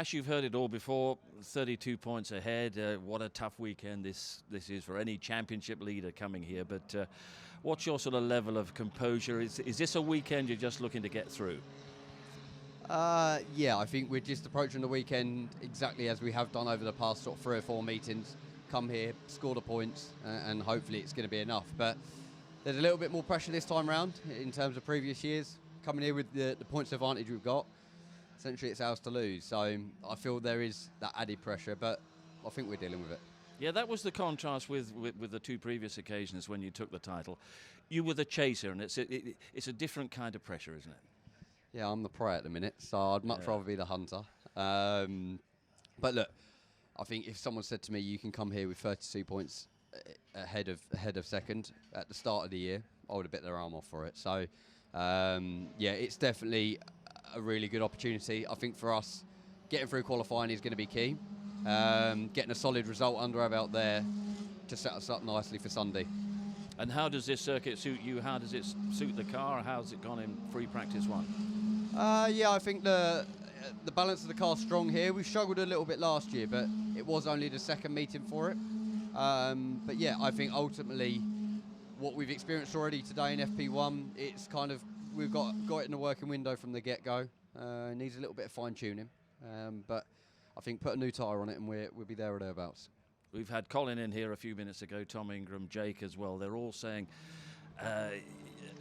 Ash, you've heard it all before. 32 points ahead. What a tough weekend this is for any championship leader coming here. But what's your sort of level of composure? Is this a weekend you're just looking to get through? Yeah, I think we're just approaching the weekend exactly as we have done over the past sort of 3 or 4 meetings. Come here, score the points, and hopefully it's going to be enough. But there's a little bit more pressure this time round in terms of previous years. Coming here with the points advantage we've got, essentially it's ours to lose. So I feel there is that added pressure, but I think we're dealing with it. Yeah, that was the contrast with the 2 previous occasions when you took the title. You were the chaser, and it's a different kind of pressure, isn't it? Yeah, I'm the prey at the minute, so I'd much rather be the hunter. But look, I think if someone said to me, you can come here with 32 points ahead of second at the start of the year, I would have bit their arm off for it. So, yeah, it's definitely a really good opportunity. I think for us, getting through qualifying is going to be key. Getting a solid result under our belt there to set us up nicely for Sunday. And how does this circuit suit you? How does it suit the car? How's it gone in free practice 1? Yeah, I think the balance of the car's strong here. We struggled a little bit last year, but it was only the second meeting for it. But yeah, I think ultimately what we've experienced already today in FP1, it's kind of, we've got it in the working window from the get-go. It needs a little bit of fine-tuning. But I think put a new tyre on it and we'll be there or thereabouts. We've had Colin in here a few minutes ago, Tom Ingram, Jake as well. They're all saying,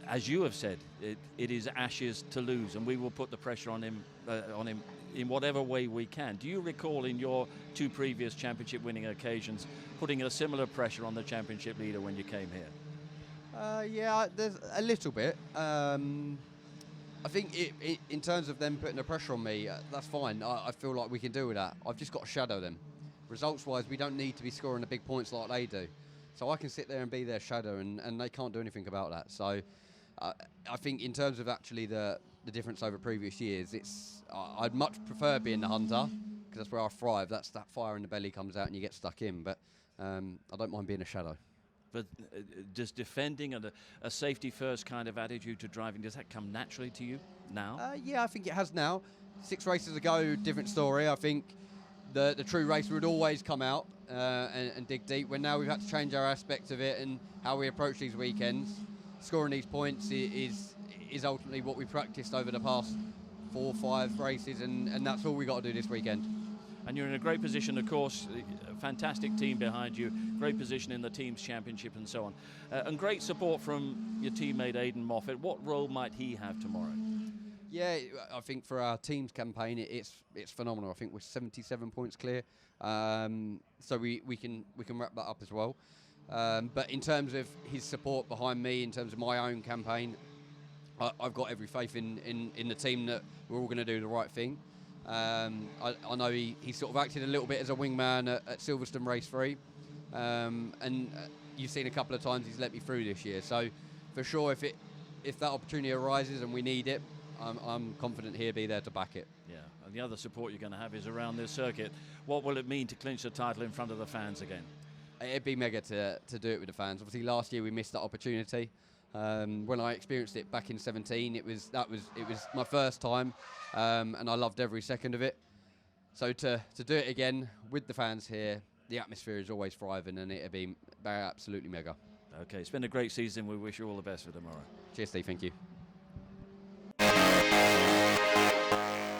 as you have said, it is Ash's to lose, and we will put the pressure on him in whatever way we can. Do you recall in your 2 previous championship winning occasions putting a similar pressure on the championship leader when you came here? Yeah, there's a little bit. I think in terms of them putting the pressure on me, that's fine. I feel like we can deal with that. I've just got to shadow them. Results-wise, we don't need to be scoring the big points like they do. So I can sit there and be their shadow, and they can't do anything about that. So I think in terms of actually the difference over previous years, I'd much prefer being the hunter, because that's where I thrive. That's that fire in the belly comes out and you get stuck in. But I don't mind being a shadow. But does defending and a safety-first kind of attitude to driving, does that come naturally to you now? Yeah, I think it has now. 6 races ago, different story. I think the true racer would always come out and dig deep. When now we've had to change our aspect of it and how we approach these weekends. Scoring these points is ultimately what we practiced over the past 4 or 5 races, and that's all we got to do this weekend. And you're in a great position, of course, a fantastic team behind you, great position in the team's championship and so on. And great support from your teammate Aidan Moffat. What role might he have tomorrow? Yeah, I think for our team's campaign, it's phenomenal. I think we're 77 points clear, so we can wrap that up as well. But in terms of his support behind me, in terms of my own campaign, I've got every faith in the team that we're all going to do the right thing. I know he sort of acted a little bit as a wingman at Silverstone Race 3, and you've seen a couple of times he's let me through this year. So for sure, if that opportunity arises and we need it, I'm confident he'll be there to back it. Yeah, and the other support you're going to have is around this circuit. What will it mean to clinch the title in front of the fans again? It'd be mega to do it with the fans. Obviously, last year we missed that opportunity. When I experienced it back in 17, it was my first time, and I loved every second of it. So to do it again with the fans here, the atmosphere is always thriving, and it'd be absolutely mega. Okay, it's been a great season. We wish you all the best for tomorrow. Cheers, Steve. Thank you.